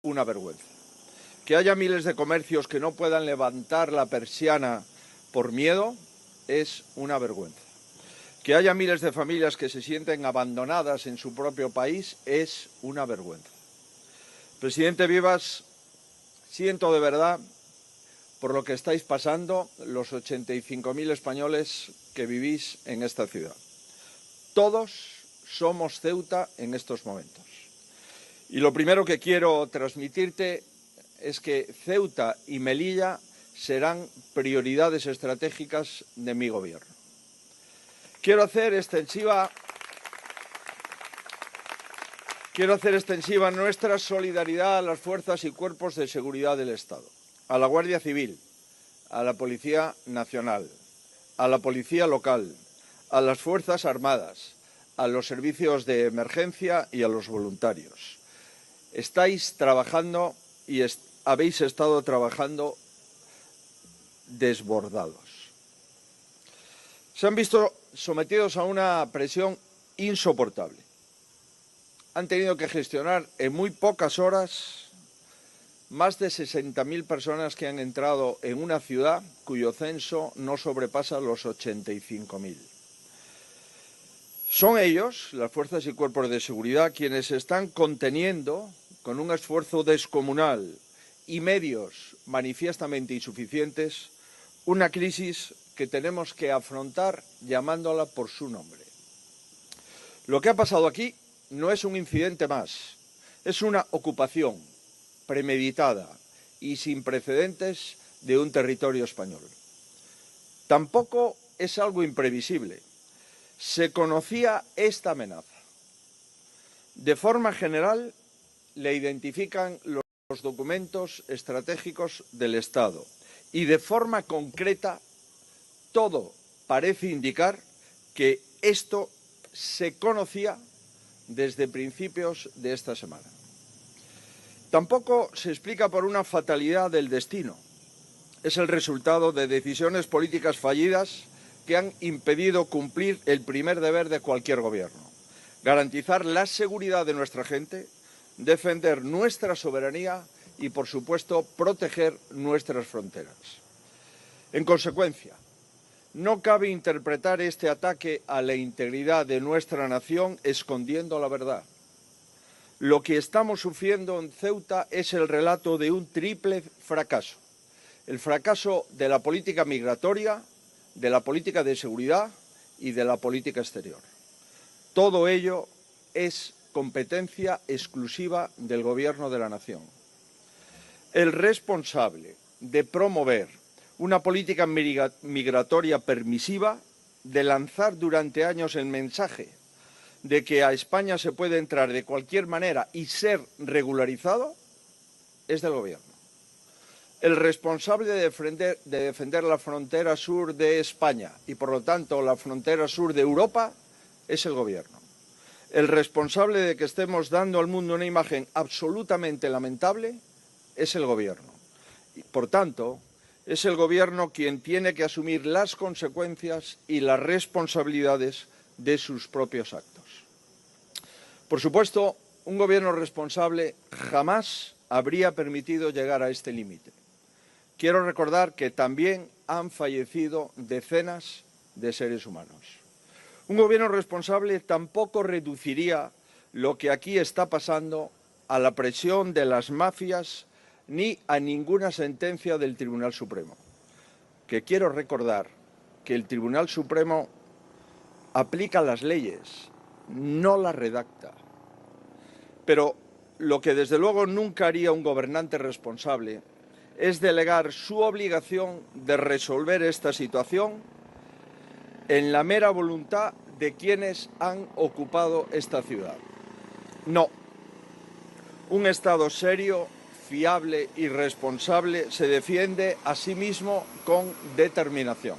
una vergüenza. Que haya miles de comercios que no puedan levantar la persiana por miedo es una vergüenza. Que haya miles de familias que se sienten abandonadas en su propio país es una vergüenza. Presidente Vivas, siento de verdad por lo que estáis pasando los 85.000 españoles que vivís en esta ciudad. Todos somos Ceuta en estos momentos. Y lo primero que quiero transmitirte es que Ceuta y Melilla serán prioridades estratégicas de mi gobierno. Quiero hacer extensiva nuestra solidaridad a las fuerzas y cuerpos de seguridad del Estado, a la Guardia Civil, a la Policía Nacional, a la Policía Local, a las Fuerzas Armadas, a los servicios de emergencia y a los voluntarios. Estáis trabajando y habéis estado trabajando desbordados. Se han visto sometidos a una presión insoportable. Han tenido que gestionar en muy pocas horas más de 60.000 personas que han entrado en una ciudad cuyo censo no sobrepasa los 85.000. Son ellos, las fuerzas y cuerpos de seguridad, quienes están conteniendo, con un esfuerzo descomunal y medios manifiestamente insuficientes, una crisis que tenemos que afrontar llamándola por su nombre. Lo que ha pasado aquí no es un incidente más, es una ocupación premeditada y sin precedentes de un territorio español. Tampoco es algo imprevisible. Se conocía esta amenaza. De forma general, le identifican los documentos estratégicos del Estado y de forma concreta todo parece indicar que esto se conocía desde principios de esta semana. Tampoco se explica por una fatalidad del destino. Es el resultado de decisiones políticas fallidas que han impedido cumplir el primer deber de cualquier gobierno: garantizar la seguridad de nuestra gente, defender nuestra soberanía y, por supuesto, proteger nuestras fronteras. En consecuencia, no cabe interpretar este ataque a la integridad de nuestra nación escondiendo la verdad. Lo que estamos sufriendo en Ceuta es el relato de un triple fracaso: el fracaso de la política migratoria, de la política de seguridad y de la política exterior. Todo ello es competencia exclusiva del Gobierno de la Nación. El responsable de promover una política migratoria permisiva, de lanzar durante años el mensaje de que a España se puede entrar de cualquier manera y ser regularizado, es del Gobierno. El responsable de defender la frontera sur de España y, por lo tanto, la frontera sur de Europa es el Gobierno. El responsable de que estemos dando al mundo una imagen absolutamente lamentable es el Gobierno. Y, por tanto, es el Gobierno quien tiene que asumir las consecuencias y las responsabilidades de sus propios actos. Por supuesto, un Gobierno responsable jamás habría permitido llegar a este límite. Quiero recordar que también han fallecido decenas de seres humanos. Un Gobierno responsable tampoco reduciría lo que aquí está pasando a la presión de las mafias ni a ninguna sentencia del Tribunal Supremo. Que quiero recordar que el Tribunal Supremo aplica las leyes, no las redacta. Pero lo que desde luego nunca haría un gobernante responsable es delegar su obligación de resolver esta situación en la mera voluntad de quienes han ocupado esta ciudad. No. Un Estado serio, fiable y responsable se defiende a sí mismo con determinación.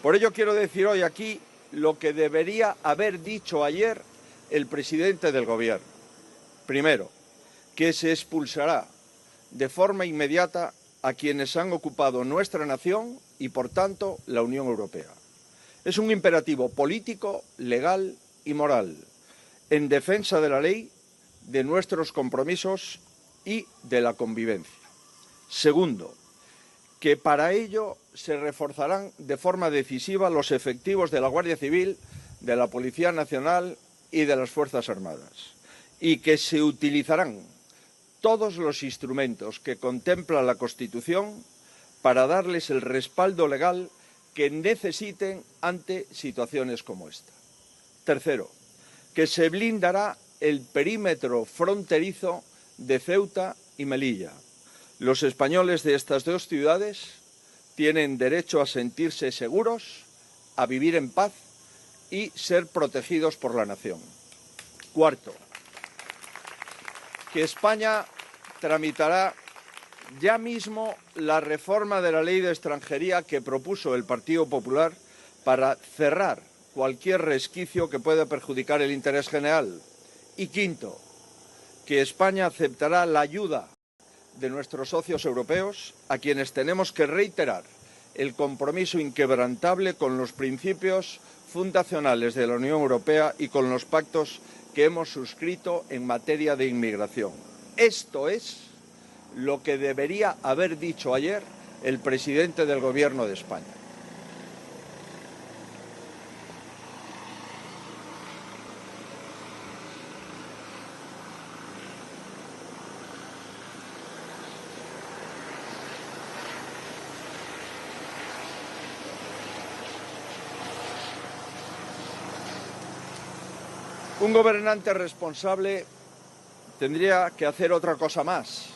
Por ello quiero decir hoy aquí lo que debería haber dicho ayer el presidente del Gobierno. Primero, que se expulsará de forma inmediata a quienes han ocupado nuestra nación y, por tanto, la Unión Europea. Es un imperativo político, legal y moral, en defensa de la ley, de nuestros compromisos y de la convivencia. Segundo, que para ello se reforzarán de forma decisiva los efectivos de la Guardia Civil, de la Policía Nacional y de las Fuerzas Armadas, y que se utilizarán todos los instrumentos que contempla la Constitución para darles el respaldo legal que necesiten ante situaciones como esta. Tercero, que se blindará el perímetro fronterizo de Ceuta y Melilla. Los españoles de estas dos ciudades tienen derecho a sentirse seguros, a vivir en paz y ser protegidos por la nación. Cuarto, que España tramitará ya mismo la reforma de la Ley de Extranjería que propuso el Partido Popular para cerrar cualquier resquicio que pueda perjudicar el interés general. Y quinto, que España aceptará la ayuda de nuestros socios europeos, a quienes tenemos que reiterar el compromiso inquebrantable con los principios fundacionales de la Unión Europea y con los pactos que hemos suscrito en materia de inmigración. Esto es lo que debería haber dicho ayer el presidente del Gobierno de España. Un gobernante responsable tendría que hacer otra cosa más.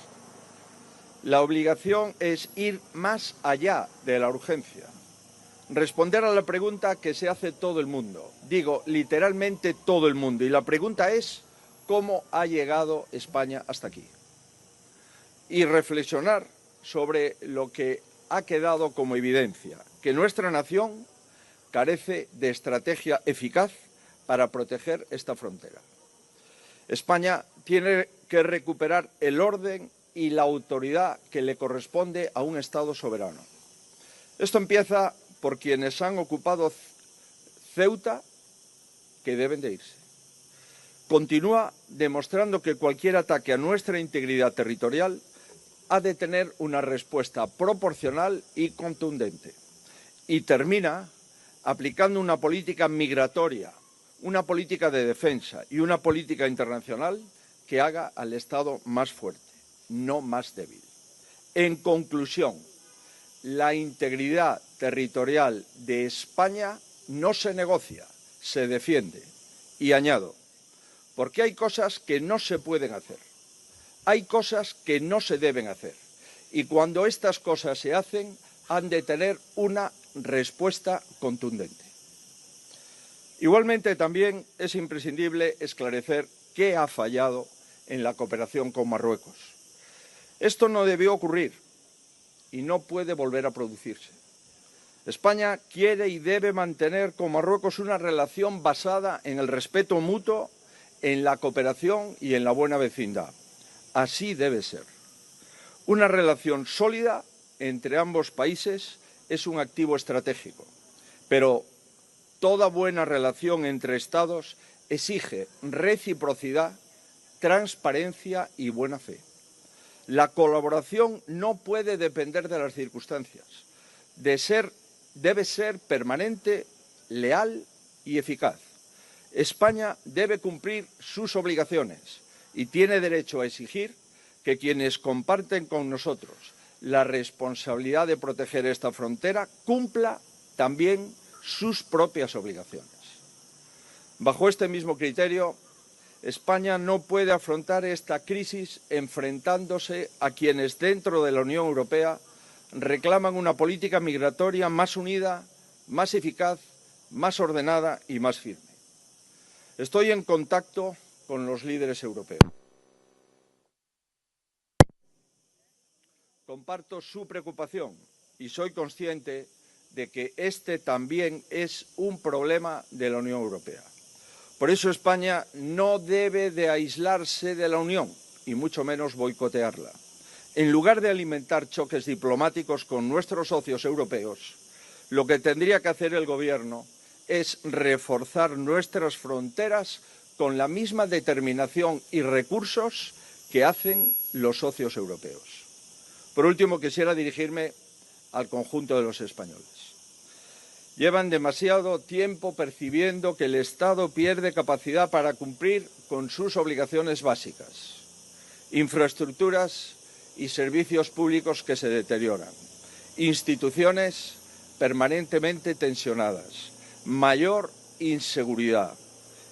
La obligación es ir más allá de la urgencia. Responder a la pregunta que se hace todo el mundo. Digo, literalmente todo el mundo. Y la pregunta es, ¿cómo ha llegado España hasta aquí? Y reflexionar sobre lo que ha quedado como evidencia, que nuestra nación carece de estrategia eficaz para proteger esta frontera. España tiene que recuperar el orden y la autoridad que le corresponde a un Estado soberano. Esto empieza por quienes han ocupado Ceuta, que deben de irse. Continúa demostrando que cualquier ataque a nuestra integridad territorial ha de tener una respuesta proporcional y contundente. Y termina aplicando una política migratoria, una política de defensa y una política internacional que haga al Estado más fuerte, no más débil. En conclusión, la integridad territorial de España no se negocia, se defiende. Y añado, porque hay cosas que no se pueden hacer, hay cosas que no se deben hacer, y cuando estas cosas se hacen, han de tener una respuesta contundente. Igualmente, también es imprescindible esclarecer qué ha fallado en la cooperación con Marruecos. Esto no debió ocurrir y no puede volver a producirse. España quiere y debe mantener con Marruecos una relación basada en el respeto mutuo, en la cooperación y en la buena vecindad. Así debe ser. Una relación sólida entre ambos países es un activo estratégico, pero toda buena relación entre Estados exige reciprocidad, transparencia y buena fe. La colaboración no puede depender de las circunstancias. Debe ser permanente, leal y eficaz. España debe cumplir sus obligaciones y tiene derecho a exigir que quienes comparten con nosotros la responsabilidad de proteger esta frontera cumpla también sus propias obligaciones. Bajo este mismo criterio, España no puede afrontar esta crisis enfrentándose a quienes dentro de la Unión Europea reclaman una política migratoria más unida, más eficaz, más ordenada y más firme. Estoy en contacto con los líderes europeos. Comparto su preocupación y soy consciente de que este también es un problema de la Unión Europea. Por eso España no debe de aislarse de la Unión y mucho menos boicotearla. En lugar de alimentar choques diplomáticos con nuestros socios europeos, lo que tendría que hacer el Gobierno es reforzar nuestras fronteras con la misma determinación y recursos que hacen los socios europeos. Por último, quisiera dirigirme al conjunto de los españoles. Llevan demasiado tiempo percibiendo que el Estado pierde capacidad para cumplir con sus obligaciones básicas, infraestructuras y servicios públicos que se deterioran, instituciones permanentemente tensionadas, mayor inseguridad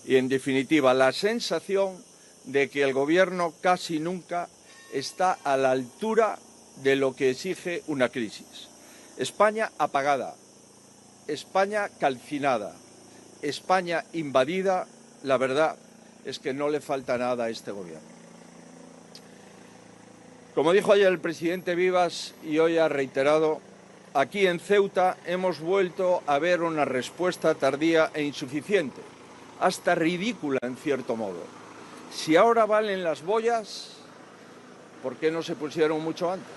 y, en definitiva, la sensación de que el Gobierno casi nunca está a la altura de lo que exige una crisis. España apagada, España calcinada, España invadida, la verdad es que no le falta nada a este Gobierno. Como dijo ayer el presidente Vivas y hoy ha reiterado, aquí en Ceuta hemos vuelto a ver una respuesta tardía e insuficiente, hasta ridícula en cierto modo. Si ahora valen las boyas, ¿por qué no se pusieron mucho antes?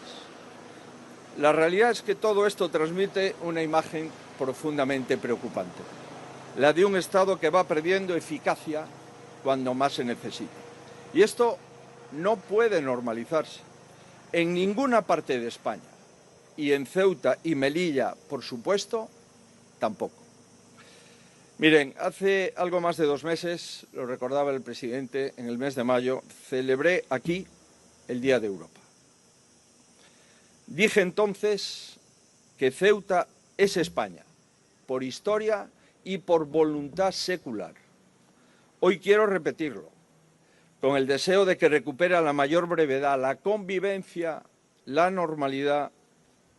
La realidad es que todo esto transmite una imagen profundamente preocupante, la de un Estado que va perdiendo eficacia cuando más se necesita. Y esto no puede normalizarse en ninguna parte de España, y en Ceuta y Melilla, por supuesto, tampoco. Miren, hace algo más de 2 meses, lo recordaba el presidente, en el mes de mayo, celebré aquí el Día de Europa. Dije entonces que Ceuta es España, por historia y por voluntad secular. Hoy quiero repetirlo, con el deseo de que recupere a la mayor brevedad la convivencia, la normalidad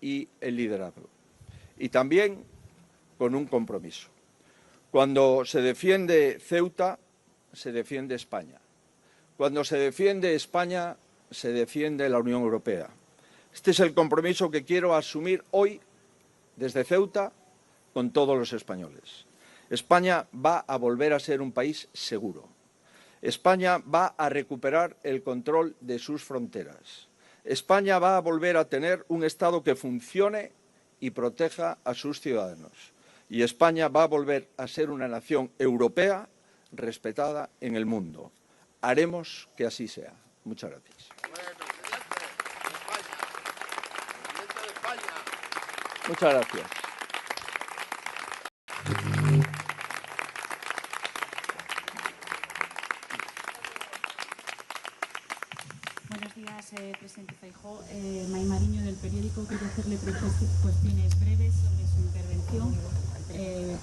y el liderazgo. Y también con un compromiso. Cuando se defiende Ceuta, se defiende España. Cuando se defiende España, se defiende la Unión Europea. Este es el compromiso que quiero asumir hoy desde Ceuta con todos los españoles. España va a volver a ser un país seguro. España va a recuperar el control de sus fronteras. España va a volver a tener un Estado que funcione y proteja a sus ciudadanos. Y España va a volver a ser una nación europea respetada en el mundo. Haremos que así sea. Muchas gracias. Muchas gracias. Buenos días, presidente Feijóo. May Mariño, del periódico. Quiero hacerle 3 cuestiones breves sobre su intervención.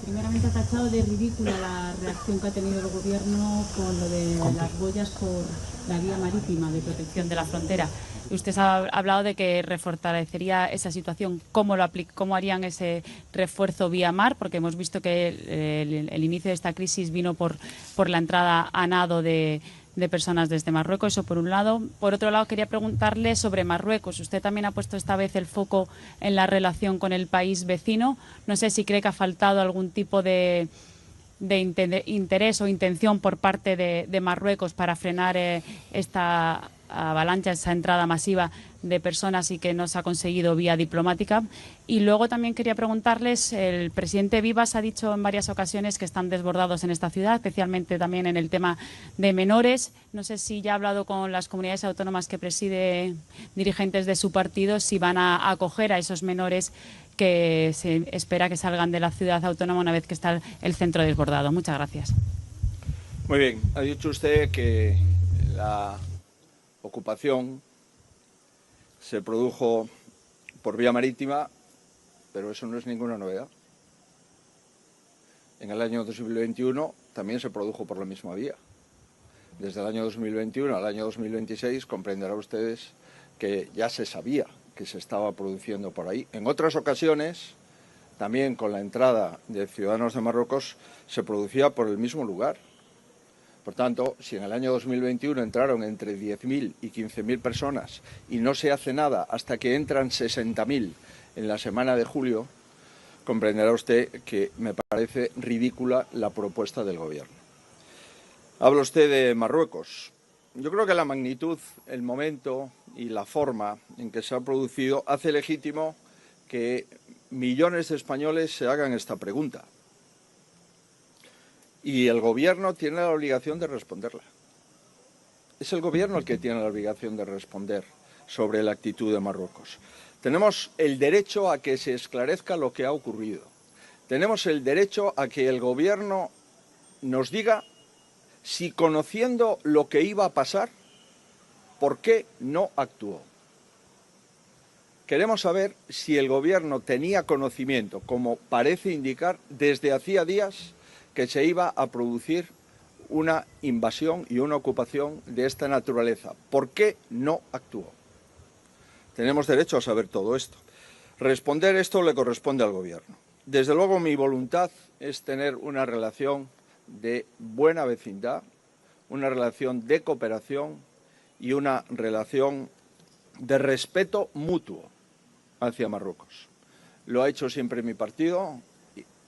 Primeramente, ha tachado de ridícula la reacción que ha tenido el Gobierno con lo de las boyas por la vía marítima de protección de la frontera. Usted ha hablado de que refortalecería esa situación. ¿Cómo harían ese refuerzo vía mar? Porque hemos visto que el inicio de esta crisis vino por la entrada a nado de personas desde Marruecos, eso por un lado. Por otro lado, quería preguntarle sobre Marruecos. Usted también ha puesto esta vez el foco en la relación con el país vecino. No sé si cree que ha faltado algún tipo de interés o intención por parte de Marruecos para frenar esta avalancha, esa entrada masiva de personas y que no se ha conseguido vía diplomática. Y luego también quería preguntarles, el presidente Vivas ha dicho en varias ocasiones que están desbordados en esta ciudad, especialmente también en el tema de menores. No sé si ya ha hablado con las comunidades autónomas que preside, dirigentes de su partido, si van a acoger a esos menores que se espera que salgan de la ciudad autónoma una vez que está el centro desbordado. Muchas gracias. Muy bien, ha dicho usted que la ocupación se produjo por vía marítima, pero eso no es ninguna novedad. En el año 2021 también se produjo por la misma vía. Desde el año 2021 al año 2026 comprenderán ustedes que ya se sabía que se estaba produciendo por ahí. En otras ocasiones, también con la entrada de ciudadanos de Marruecos, se producía por el mismo lugar. Por tanto, si en el año 2021 entraron entre 10.000 y 15.000 personas y no se hace nada hasta que entran 60.000 en la semana de julio, comprenderá usted que me parece ridícula la propuesta del Gobierno. Habla usted de Marruecos. Yo creo que la magnitud, el momento y la forma en que se ha producido hace legítimo que millones de españoles se hagan esta pregunta. Y el Gobierno tiene la obligación de responderla. Es el Gobierno el que tiene la obligación de responder sobre la actitud de Marruecos. Tenemos el derecho a que se esclarezca lo que ha ocurrido. Tenemos el derecho a que el Gobierno nos diga si, conociendo lo que iba a pasar, ¿por qué no actuó? Queremos saber si el Gobierno tenía conocimiento, como parece indicar, desde hacía días que se iba a producir una invasión y una ocupación de esta naturaleza. ¿Por qué no actuó? Tenemos derecho a saber todo esto. Responder esto le corresponde al Gobierno. Desde luego, mi voluntad es tener una relación de buena vecindad, una relación de cooperación y una relación de respeto mutuo hacia Marruecos. Lo ha hecho siempre mi partido,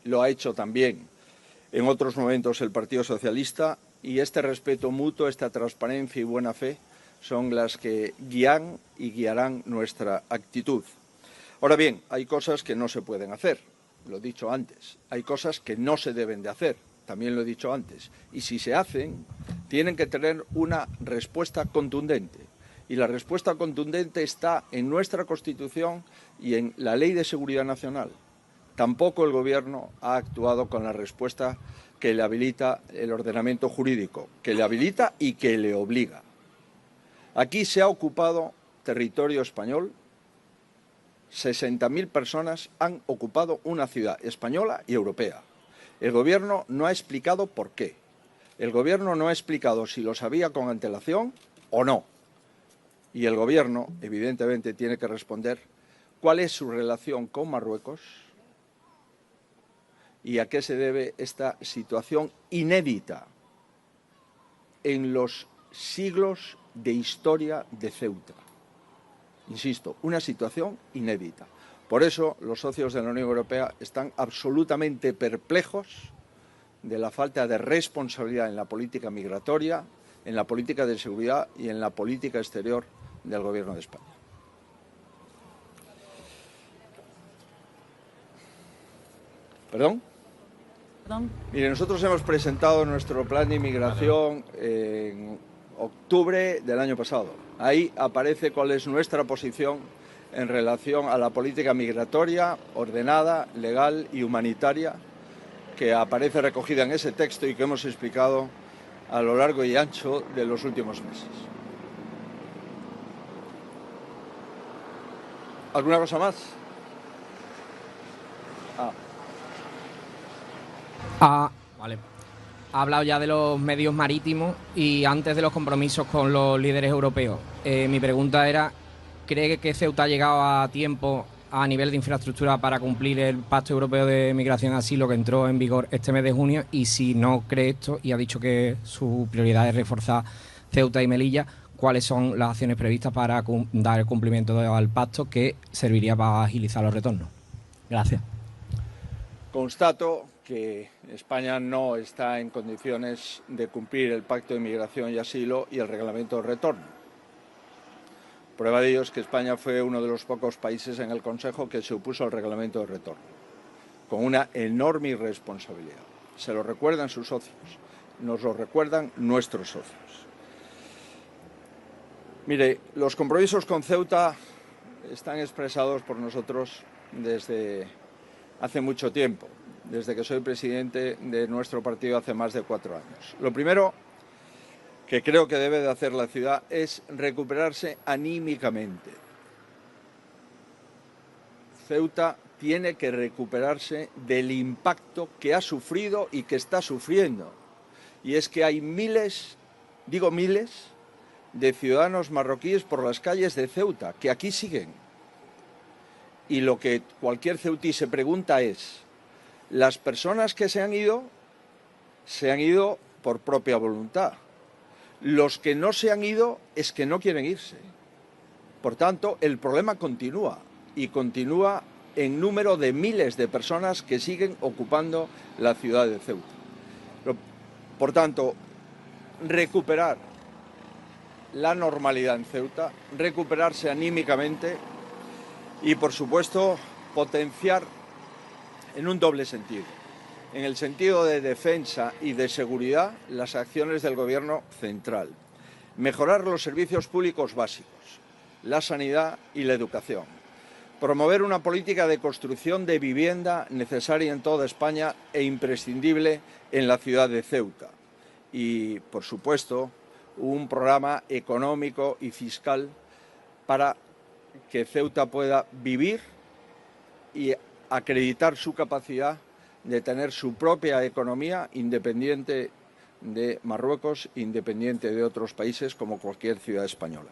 lo ha hecho también en otros momentos el Partido Socialista, y este respeto mutuo, esta transparencia y buena fe son las que guían y guiarán nuestra actitud. Ahora bien, hay cosas que no se pueden hacer, lo he dicho antes, hay cosas que no se deben de hacer, también lo he dicho antes, y si se hacen, tienen que tener una respuesta contundente. Y la respuesta contundente está en nuestra Constitución y en la Ley de Seguridad Nacional. Tampoco el Gobierno ha actuado con la respuesta que le habilita el ordenamiento jurídico, que le habilita y que le obliga. Aquí se ha ocupado territorio español, 60.000 personas han ocupado una ciudad española y europea. El Gobierno no ha explicado por qué. El Gobierno no ha explicado si lo sabía con antelación o no. Y el Gobierno, evidentemente, tiene que responder cuál es su relación con Marruecos y a qué se debe esta situación inédita en los siglos de historia de Ceuta. Insisto, una situación inédita. Por eso los socios de la Unión Europea están absolutamente perplejos de la falta de responsabilidad en la política migratoria, en la política de seguridad y en la política exterior del Gobierno de España. ¿Perdón? Mire, nosotros hemos presentado nuestro plan de inmigración en octubre del año pasado. Ahí aparece cuál es nuestra posición en relación a la política migratoria ordenada, legal y humanitaria, que aparece recogida en ese texto y que hemos explicado a lo largo y ancho de los últimos meses. ¿Alguna cosa más? Vale. Ha hablado ya de los medios marítimos y antes de los compromisos con los líderes europeos. Mi pregunta era, ¿cree que Ceuta ha llegado a tiempo a nivel de infraestructura para cumplir el Pacto Europeo de Migración y Asilo que entró en vigor este mes de junio? Y si no cree esto y ha dicho que su prioridad es reforzar Ceuta y Melilla, ¿cuáles son las acciones previstas para dar el cumplimiento al pacto que serviría para agilizar los retornos? Gracias. Constato que España no está en condiciones de cumplir el Pacto de Migración y Asilo y el Reglamento de Retorno. Prueba de ello es que España fue uno de los pocos países en el Consejo que se opuso al Reglamento de Retorno, con una enorme irresponsabilidad. Se lo recuerdan sus socios, nos lo recuerdan nuestros socios. Mire, los compromisos con Ceuta están expresados por nosotros desde hace mucho tiempo, desde que soy presidente de nuestro partido hace más de 4 años. Lo primero que creo que debe de hacer la ciudad es recuperarse anímicamente. Ceuta tiene que recuperarse del impacto que ha sufrido y que está sufriendo. Y es que hay miles, digo miles, de ciudadanos marroquíes por las calles de Ceuta, que aquí siguen. Y lo que cualquier ceutí se pregunta es, las personas que se han ido por propia voluntad. Los que no se han ido es que no quieren irse. Por tanto, el problema continúa y continúa en número de miles de personas que siguen ocupando la ciudad de Ceuta. Por tanto, recuperar la normalidad en Ceuta, recuperarse anímicamente y, por supuesto, potenciar en un doble sentido. En el sentido de defensa y de seguridad, las acciones del Gobierno central. mejorar los servicios públicos básicos, la sanidad y la educación, promover una política de construcción de vivienda necesaria en toda España e imprescindible en la ciudad de Ceuta y, por supuesto, un programa económico y fiscal para que Ceuta pueda vivir y acreditar su capacidad de tener su propia economía independiente de Marruecos, independiente de otros países como cualquier ciudad española.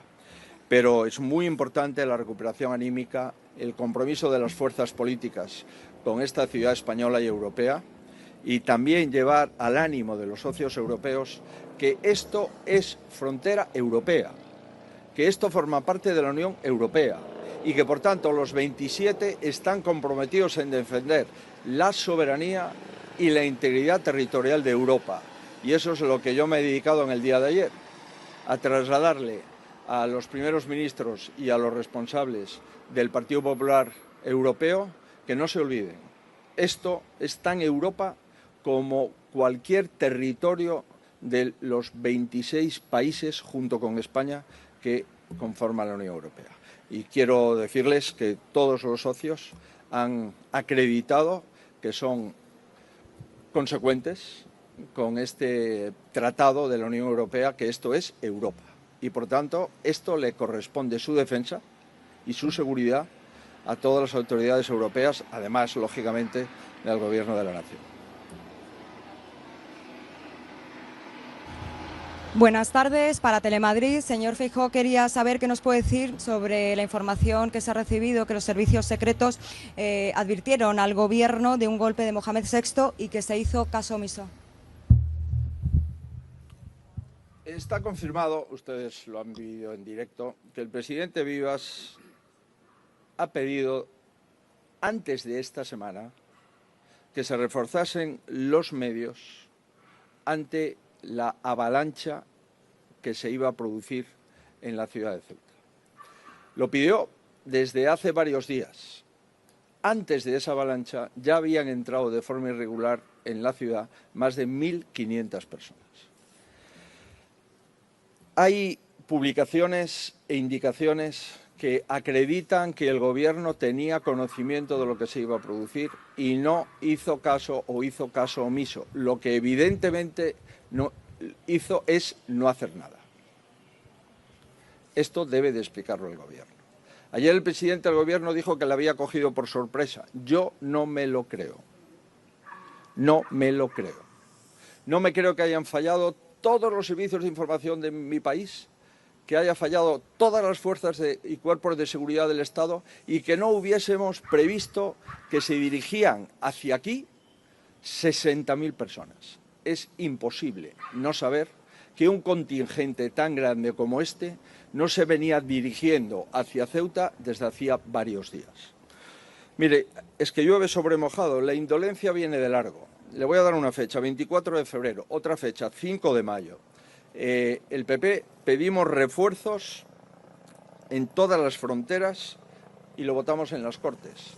Pero es muy importante la recuperación anímica, el compromiso de las fuerzas políticas con esta ciudad española y europea y también llevar al ánimo de los socios europeos que esto es frontera europea, que esto forma parte de la Unión Europea y que, por tanto, los 27 están comprometidos en defender la soberanía y la integridad territorial de Europa. Y eso es lo que yo me he dedicado en el día de ayer, a trasladarle a los primeros ministros y a los responsables del Partido Popular Europeo que no se olviden. Esto es tan Europa como cualquier territorio de los 26 países, junto con España, que conforman la Unión Europea. Y quiero decirles que todos los socios han acreditado que son consecuentes con este tratado de la Unión Europea, que esto es Europa. Y, por tanto, esto le corresponde su defensa y su seguridad a todas las autoridades europeas, además, lógicamente, del Gobierno de la Nación. Buenas tardes. Para Telemadrid, señor Feijóo, quería saber qué nos puede decir sobre la información que se ha recibido, que los servicios secretos advirtieron al Gobierno de un golpe de Mohamed VI y que se hizo caso omiso. Está confirmado, ustedes lo han vivido en directo, que el presidente Vivas ha pedido antes de esta semana que se reforzasen los medios ante la avalancha que se iba a producir en la ciudad de Ceuta. Lo pidió desde hace varios días. Antes de esa avalancha ya habían entrado de forma irregular en la ciudad más de 1.500 personas. Hay publicaciones e indicaciones que acreditan que el Gobierno tenía conocimiento de lo que se iba a producir y no hizo caso o hizo caso omiso. Lo que evidentemente no hizo es no hacer nada. Esto debe de explicarlo el Gobierno. Ayer el presidente del Gobierno dijo que la había cogido por sorpresa. Yo no me lo creo. No me lo creo. No me creo que hayan fallado todos los servicios de información de mi país, que haya fallado todas las fuerzas y cuerpos de seguridad del Estado y que no hubiésemos previsto que se dirigían hacia aquí 60.000 personas. Es imposible no saber que un contingente tan grande como este no se venía dirigiendo hacia Ceuta desde hacía varios días. Mire, es que llueve sobre mojado, la indolencia viene de largo. Le voy a dar una fecha, 24 de febrero, otra fecha, 5 de mayo. El PP pedimos refuerzos en todas las fronteras y lo votamos en las Cortes.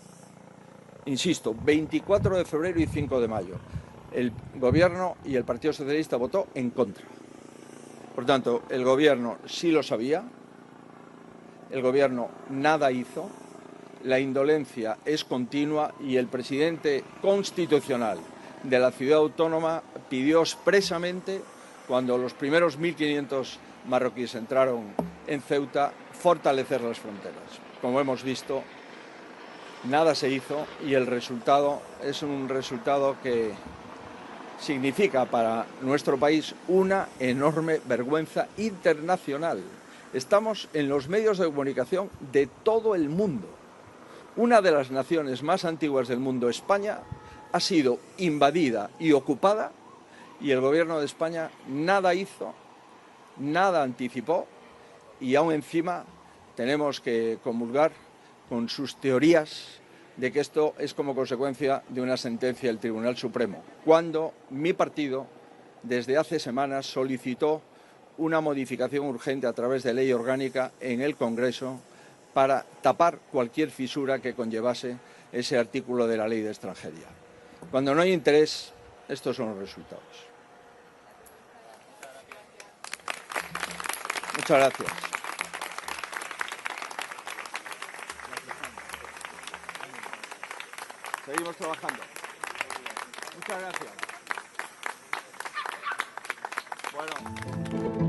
Insisto, 24 de febrero y 5 de mayo. El Gobierno y el Partido Socialista votó en contra. Por tanto, el Gobierno sí lo sabía, el Gobierno nada hizo, la indolencia es continua y el presidente constitucional de la ciudad autónoma pidió expresamente, cuando los primeros 1.500 marroquíes entraron en Ceuta, fortalecer las fronteras. Como hemos visto, nada se hizo y el resultado es un resultado que significa para nuestro país una enorme vergüenza internacional. Estamos en los medios de comunicación de todo el mundo. Una de las naciones más antiguas del mundo, España, ha sido invadida y ocupada y el Gobierno de España nada hizo, nada anticipó y aún encima tenemos que comulgar con sus teorías de que esto es como consecuencia de una sentencia del Tribunal Supremo, cuando mi partido desde hace semanas solicitó una modificación urgente a través de ley orgánica en el Congreso para tapar cualquier fisura que conllevase ese artículo de la Ley de Extranjería. Cuando no hay interés, estos son los resultados. Muchas gracias. Seguimos trabajando. Muchas gracias. Bueno.